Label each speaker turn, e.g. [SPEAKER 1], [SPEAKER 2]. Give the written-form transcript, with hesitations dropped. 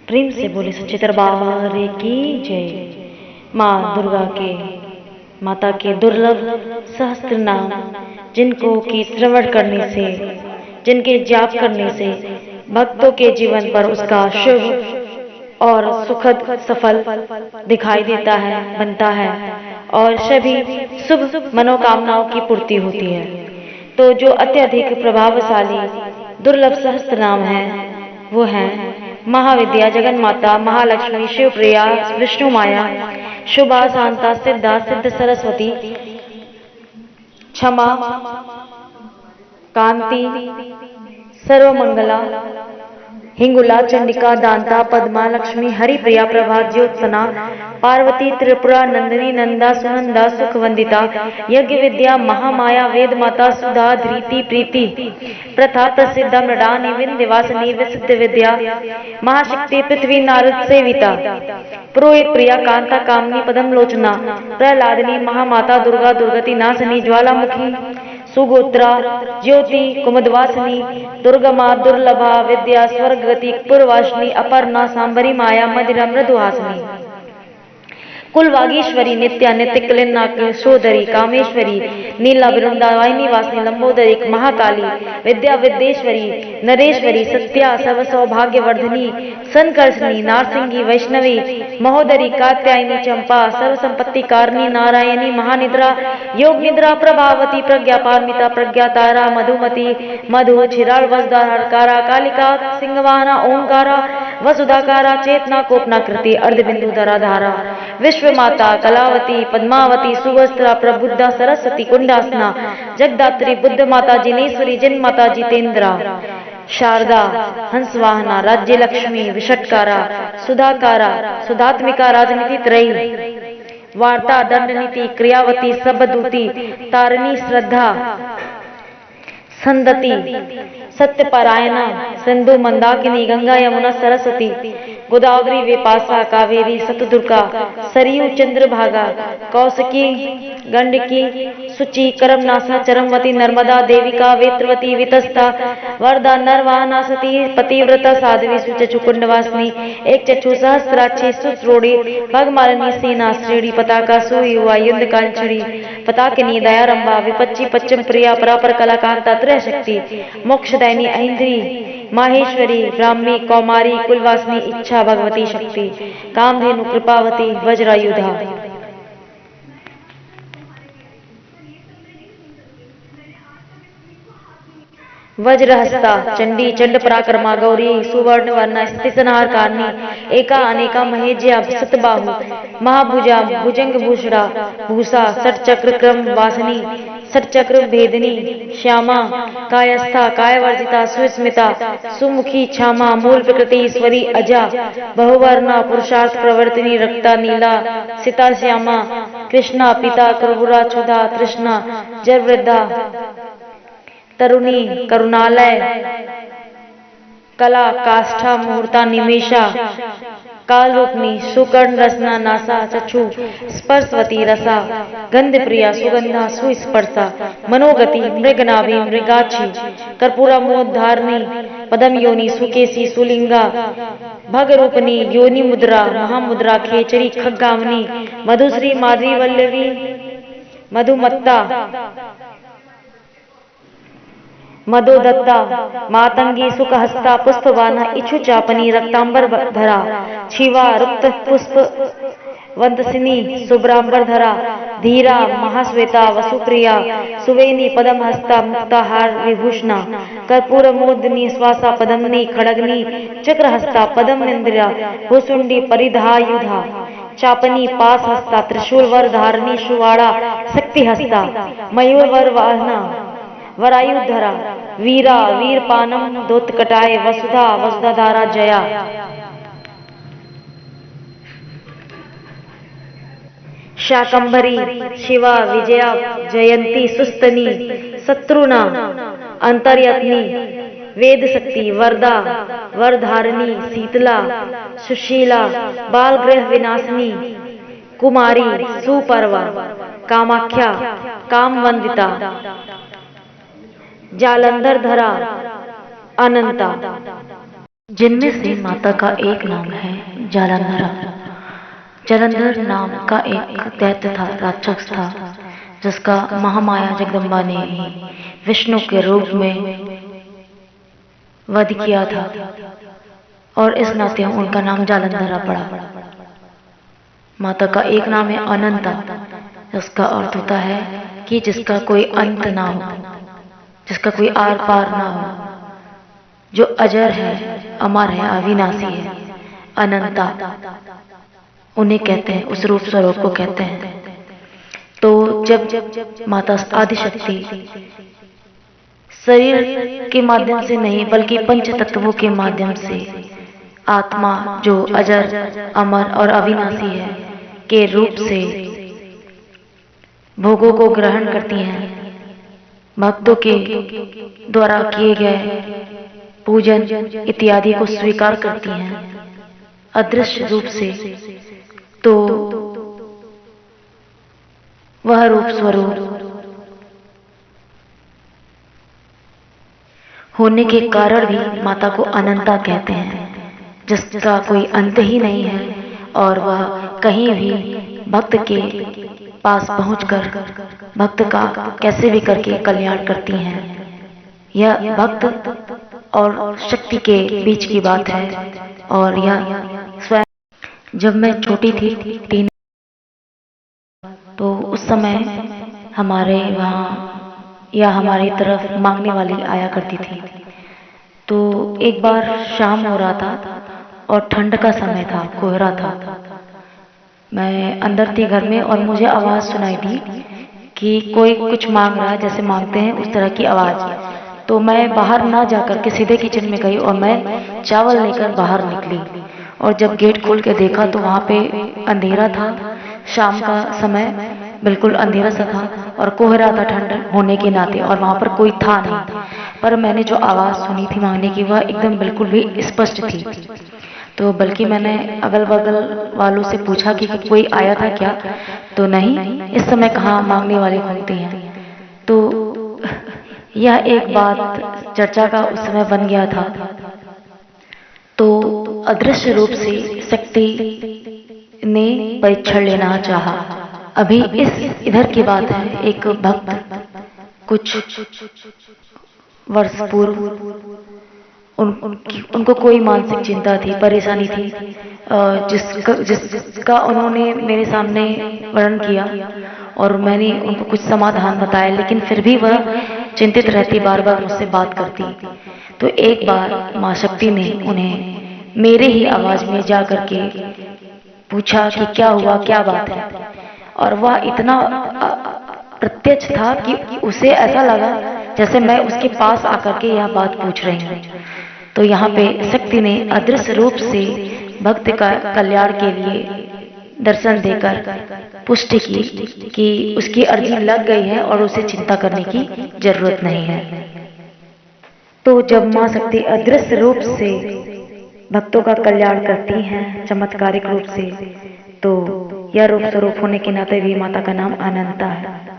[SPEAKER 1] प्रेम से बोले सच्चे दरबार की जय। माँ दुर्गा के, माता के दुर्लभ सहस्त्र नाम, जिनको की श्रवण करने से, जिनके जाप करने से भक्तों के जीवन पर उसका शुभ और सुखद सफल दिखाई देता है, बनता है और सभी शुभ मनोकामनाओं की पूर्ति होती है। तो जो अत्यधिक प्रभावशाली दुर्लभ सहस्त्र नाम है वो है महाविद्या, जगन माता, महालक्ष्मी, शिवप्रिया, विष्णु माया, शुभा, शांता, सिद्धा, सिद्ध, सरस्वती, क्षमा, कांति, सर्वमंगला, हिंगुला, चंडिका, दांता, पद्मा, लक्ष्मी, हरिप्रिया, प्रभा, ज्योत्सना, पार्वती, त्रिपुरा, नंदिनी, नंदा, सुनंदा, सुखवंदिता, यज्ञ विद्या, महामाया, वेद माता, सुधा, धृति, प्रीति, प्रथा, प्रसिद्धा, मृडानी, विंध्यवासिनी, विसिद्ध विद्या, महाशक्ति, पृथ्वी, नारद सेविता, पुरोहित प्रिया, कांता, कामनी, पदम लोचना, प्रहलादिनी, महामाता, दुर्गा, दुर्गति नाशनी, ज्वालामुखी, सुगोत्रा, ज्योति, कुमुदवासिनी, दुर्गमा, दुर्लभा, विद्या, स्वर्गवती, पूर्वासिनी, अपर्णा, सांबरी, माया, मदिरा, मृदुहासिनी, कुलवागीश्वरी, नित्या, नित्य, क्लिन्नाक, सोदरी, कामेश्वरी, नीला, वृंदावाहिनी वासिनी, लंबोदरी, महाकाली, विद्या, विद्येश्वरी, नरेश्वरी, सत्या, सर्व सौभाग्यवर्धिनी, संकर्षणी, नारसिंगी, वैष्णवी, महोदरी, कात्यायनी, चंपा, सर्व संपत्ति कारिणी, नारायणी, महानिद्रा, योग निद्रा, प्रभावती, प्रज्ञा पारमिता, प्रज्ञा तारा, मधुमती, मधु, छिराल, वसुधारा, हरकारा, कालिका, सिंहवाहना, ओंकारा, वसुधाकारा, चेतना, कोपनाकृति, अर्धबिंदु, धराधारा, विश्व माता, कलावती, पद्मावती, सुवस्त्रा, प्रबुद्धा, सरस्वती, कुंडासना, जगदात्री, बुद्ध माता, जिनेश्वरी, जिन माता, जितेंद्रा, शारदा, हंसवाहना, राज्य लक्ष्मी, विषटकारा, सुधाकारा, सुधात्मिका, राजनीति त्रयी, वार्ता, दंडनीति, क्रियावती, सबदूती, तारिणी, श्रद्धा, संदति, सत्यपरायणा, सिंधु, मंदाकिनी, गंगा, यमुना, सरस्वती, गोदावरी, विपाशा, कावेरी, सतदुर्गा, सरयू, चंद्रभागा, कौशिकी, गंडकी, सुचि, करमनाशा, चरमवती, नर्मदा, देविका, वेत्रवती, वितस्ता, वरदा, नरवाहना, सती, पतिव्रता, साध्वी, सुचक्षुकुंडवासिनी, एक चक्षु, सहस्त्राक्षी, सुश्रोड़ी, भगमालिनी, सेना, श्रेणी, पताका, सुयुवा, युद्ध कांचड़ी, पताकिनी, दयारंभा, विपच्ची, पश्चिम प्रिया, परापर कला, कांता, त्रयशक्ति, मोक्षदायिनी, ऐन्द्री, माहेश्वरी, ब्राह्मी, कौमारी, कुलवासिनी, इच्छा, भगवती शक्ति, कामधेनु, कृपावती, वज्रायुधा, वज्रहस्ता, चंडी, चंड पराक्रमा, गौरी, सुवर्ण वर्णा, स्थिति संहार कारणी, एका अनेका, महेज्या, सतबाहु, महाभुजा, भुजंग भूषणा, भूषा, षटचक्र क्रम वासिनी, षटचक्र भेदिनी, श्यामा, कायस्था, कायवर्जिता, सुस्मिता, सुमुखी, क्षमा, मूल प्रकृति, ईश्वरी, अजा, बहुवर्णा, पुरुषार्थ प्रवर्तिनी, रक्ता, नीला, सीता, श्यामा, कृष्णा, पिता, कर्बुरा, क्षुधा, तृष्णा, जरवृद्धा, तरुणी, करुणालय, कला, काष्ठा, मुहूर्ता, निमेषा, कालरूपनी, सुकर्ण, रसना, नासा, चक्षु, स्पर्शवती, रसा, गंध प्रिया, सुगंधा, सुस्पर्शा, मनोगति, मृगनाभि, मृगाक्षी, कर्पूरा, मोद्धारणी, पदम योनि, सुकेशी, सुलिंगा, भगरूपनी, योनि मुद्रा, महामुद्रा, खेचरी, खग्गामनी, मधुश्री, माधवी, वल्लवी, मधुमत्ता, मदोदत्ता, मातंगी, सुखहस्ता, पुष्पवाना, इच्छु चापनी, रक्तांबर धरा, छिवा, रुक्त पुष्प वंदसिनी, शुभ्रांबर धरा, धीरा, महाश्वेता, वसुप्रिया, सुवेनी, पदम हस्ता, मुक्ताहार, विभूषणा, कर्पूर मोदनी, श्वासा, पदमनी, खड़गनी, चक्रहस्ता, पदम इंद्रिया, भुसुंडी, परिधायुधा, चापनी, पास हस्ता, त्रिशूल वर धारणी, शुवाड़ा, शक्ति हस्ता, मयूर वर वाहना, वरायुधरा, वीरा, वीरपानम, दोत्कटाय, वसुधा, वसुधाधारा, जया, शाकंभरी, शिवा, विजया, जयंती, सुस्तनी, शत्रुना, अंतर्यत्नी, वेद शक्ति, वरदा, वरधारिणी, शीतला, सुशीला, बालग्रह विनाशिनी, कुमारी, सुपर्वा, कामाख्या, कामवंदिता, जालंधर धरा, अनंता। जिनमें से माता का एक नाम है जालंधरा। जालंधर नाम का एक दैत्य था, राक्षस था, जिसका महामाया जगदम्बा ने ही विष्णु के रूप में वध किया था, और इस नाते उनका नाम जालंधरा पड़ा। माता का एक नाम है अनंता, जिसका अर्थ होता है कि जिसका कोई अंत ना हो, जिसका कोई आर पार ना हो, जो अजर है, अमर है, अविनाशी है। अनंता उन्हें कहते हैं, उस रूप स्वरूप को कहते हैं। तो जब माता आदिशक्ति शरीर के माध्यम से नहीं बल्कि पंच तत्वों के माध्यम से आत्मा जो अजर, अमर और अविनाशी है के रूप से भोगों को ग्रहण करती हैं, भक्तों के द्वारा किए गए पूजन इत्यादि को स्वीकार करती हैं अदृश्य रूप से, तो वह रूप स्वरूप होने के कारण भी माता को अनंता कहते हैं, जिसका कोई अंत ही नहीं है, और वह कहीं भी भक्त के पास पहुंचकर भक्त का कैसे भी करके कल्याण करती हैं। यह भक्त और शक्ति के बीच की बात है, और यह स्वयं जब मैं छोटी थी 3, तो उस समय हमारे वहाँ या हमारी तरफ मांगने वाली आया करती थी। तो एक बार शाम हो रहा था और ठंड का समय था, कोहरा था। मैं अंदर थी घर में और मुझे आवाज़ सुनाई दी कि कोई कुछ मांग रहा है, जैसे मांगते हैं उस तरह की आवाज़। तो मैं बाहर ना जाकर के सीधे किचन में गई और मैं चावल लेकर बाहर निकली, और जब गेट खोल के देखा तो वहाँ पे अंधेरा था, शाम का समय बिल्कुल अंधेरा सा था और कोहरा था ठंड होने के नाते, और वहाँ पर कोई था नहीं। पर मैंने जो आवाज़ सुनी थी मांगने की वह एकदम बिल्कुल भी स्पष्ट थी। तो बल्कि मैंने अगल बगल वालों से पूछा कि कोई आया था क्या, तो नहीं, इस समय कहाँ मांगने वाले घूमते हैं। तो यह एक बात चर्चा का उस समय बन गया था। तो अदृश्य रूप से शक्ति ने परीक्षण लेना चाहा। अभी इस इधर की बात है, एक भक्त कुछ वर्ष पूर्व उनको कोई मानसिक चिंता थी, परेशानी थी, जिसका उन्होंने मेरे सामने वर्णन किया और मैंने उनको कुछ समाधान बताया, लेकिन फिर भी वह चिंतित रहती, बार बार मुझसे बात करती। तो एक बार माँ शक्ति ने उन्हें मेरे ही आवाज में जा करके पूछा कि क्या हुआ, क्या बात है, और वह इतना प्रत्यक्ष था कि उसे ऐसा लगा जैसे मैं उसके पास आकर के यह बात पूछ रही हूँ। तो यहाँ पे शक्ति ने अदृश्य रूप से भक्त का कल्याण के लिए दर्शन देकर पुष्टि की कि उसकी अर्जी लग गई है और उसे चिंता करने की जरूरत नहीं है। तो जब माँ शक्ति अदृश्य रूप से भक्तों का कल्याण करती हैं चमत्कारिक रूप से, तो यह रूप स्वरूप होने के नाते भी माता का नाम अनंता है।